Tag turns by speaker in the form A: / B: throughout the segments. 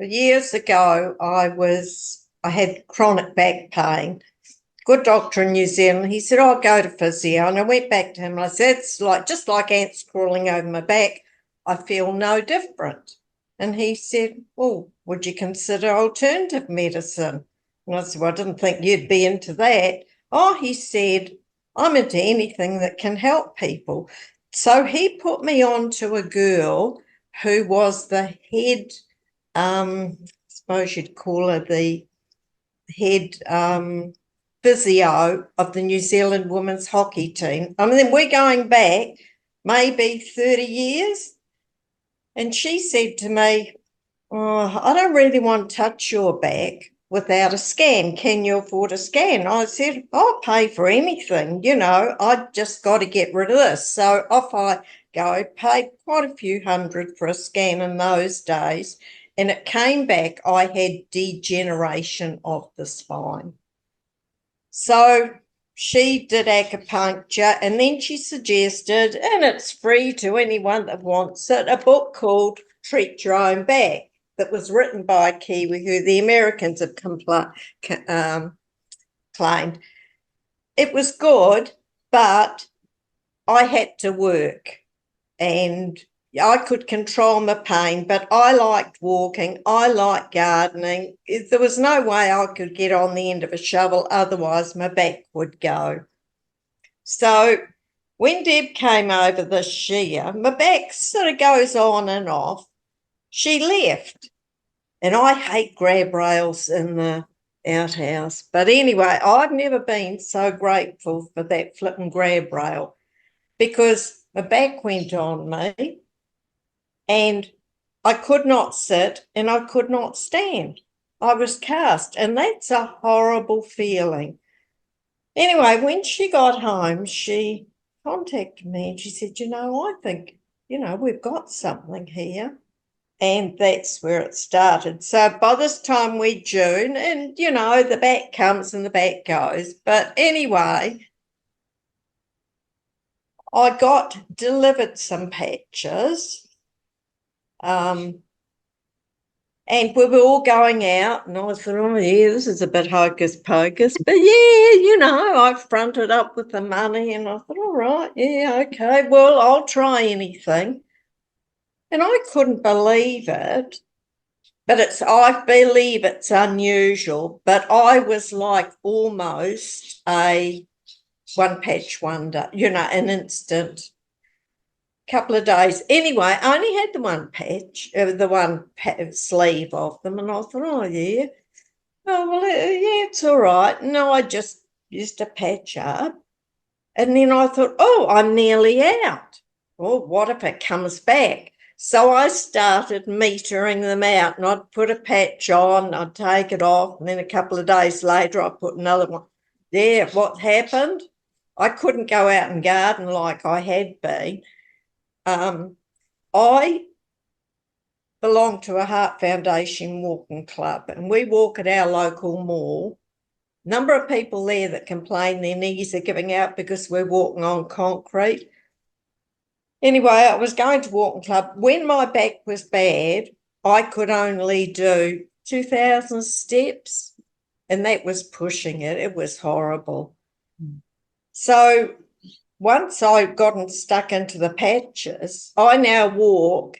A: Years ago, I had chronic back pain. Good doctor in New Zealand. He said, "I'll go to physio." And I went back to him and I said, "It's just like ants crawling over my back. I feel no different." And he said, "Well, would you consider alternative medicine?" And I said, "Well, I didn't think you'd be into that." Oh, he said, "I'm into anything that can help people." So he put me on to a girl who was the head, I suppose you'd call her the head physio of the New Zealand women's hockey team. I mean, we're going back maybe 30 years. And she said to me, "Oh, I don't really want to touch your back without a scan. Can you afford a scan?" I said, "I'll pay for anything. I just got to get rid of this." So off I go. Paid quite a few hundred for a scan in those days. And it came back, I had degeneration of the spine. So she did acupuncture, and then she suggested, and it's free to anyone that wants it, a book called Treat Your Own Back that was written by a Kiwi who the Americans have claimed. It was good, but I had to work and I could control my pain, but I liked walking. I liked gardening. There was no way I could get on the end of a shovel, otherwise my back would go. So when Deb came over this year, my back sort of goes on and off. She left, and I hate grab rails in the outhouse. But anyway, I've never been so grateful for that flipping grab rail because my back went on me. And I could not sit and I could not stand. I was cast, and that's a horrible feeling. Anyway, when she got home, she contacted me and she said, "I think, we've got something here." And that's where it started. So by this time we're June, and, the back comes and the back goes. But anyway, I got delivered some patches. And we were all going out, and I thought, "Oh, yeah, this is a bit hocus pocus." But yeah, I fronted up with the money, and I thought, "All right, yeah, okay, well, I'll try anything." And I couldn't believe it, but I believe it's unusual, but I was like almost a one patch wonder, an instant. Couple of days. Anyway, I only had the one patch, the one sleeve of them, and I thought, "Oh, yeah. Oh, well, yeah, it's all right." No, I just used a patch up. And then I thought, "Oh, I'm nearly out. Oh, what if it comes back?" So I started metering them out, and I'd put a patch on, I'd take it off, and then a couple of days later, I put another one. Yeah, what happened? I couldn't go out and garden like I had been. I belong to a Heart Foundation walking club, and we walk at our local mall. Number of people there that complain their knees are giving out because we're walking on concrete. Anyway, I was going to walking club. When my back was bad, I could only do 2,000 steps, and that was pushing it. It was horrible. So once I gotten stuck into the patches, I now walk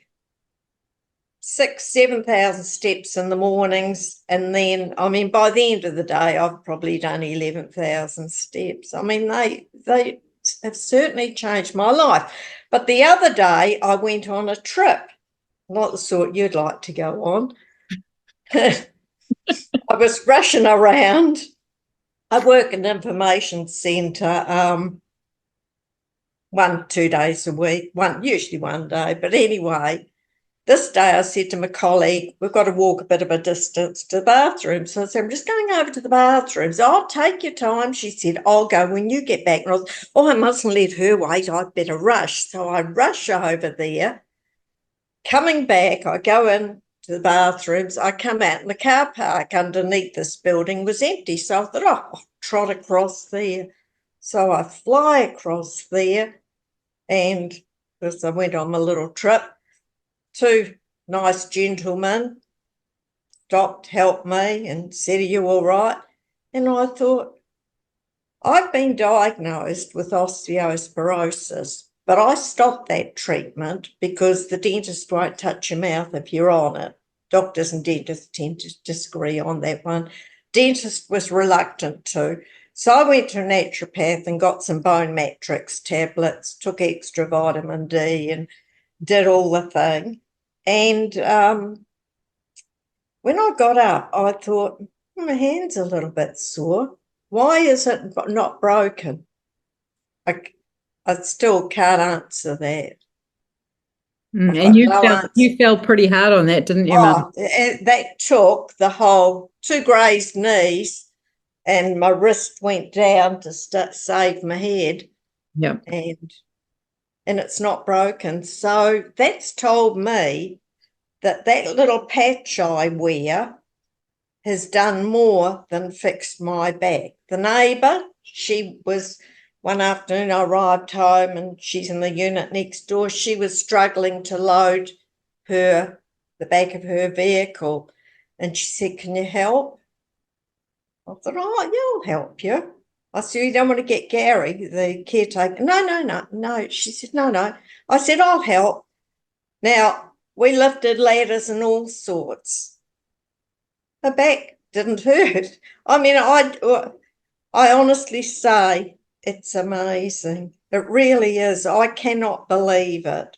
A: 6,000-7,000 steps in the mornings, and then by the end of the day I've probably done 11,000 steps. They have certainly changed my life. But the other day I went on a trip, not the sort you'd like to go on. I was rushing around. I work in an information centre 2 days a week, usually one day. But anyway, this day I said to my colleague, "We've got to walk a bit of a distance to the bathroom." So I said, "I'm just going over to the bathrooms." "I'll take your time." She said, "I'll go when you get back." And I was, I mustn't let her wait. I'd better rush. So I rush over there. Coming back, I go in to the bathrooms. I come out, and the car park underneath this building was empty. So I thought, I'll trot across there. So I fly across there, and as I went on my little trip, 2 nice gentlemen stopped, helped me and said, "Are you all right?" And I thought, I've been diagnosed with osteoporosis, but I stopped that treatment because the dentist won't touch your mouth if you're on it. Doctors and dentists tend to disagree on that one. Dentist was reluctant to. So I went to a naturopath and got some bone matrix tablets, took extra vitamin D and did all the thing. And when I got up, I thought, my hand's a little bit sore. Why is it not broken? I still can't answer that.
B: And you fell pretty hard on that, didn't you, Mum?
A: That took the whole 2 grazed knees, and my wrist went down to save my head.
B: Yep.
A: And it's not broken. So that's told me that little patch I wear has done more than fixed my back. The neighbour, one afternoon I arrived home and she's in the unit next door. She was struggling to load the back of her vehicle. And she said, "Can you help?" I thought, "Oh, yeah, I'll help you." I said, "You don't want to get Gary, the caretaker?" No. She said, no. I said, "I'll help." Now, we lifted ladders and all sorts. Her back didn't hurt. I mean, I honestly say it's amazing. It really is. I cannot believe it.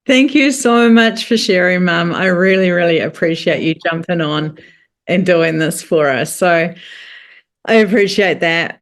B: Thank you so much for sharing, Mum. I really, really appreciate you jumping on and doing this for us. So I appreciate that.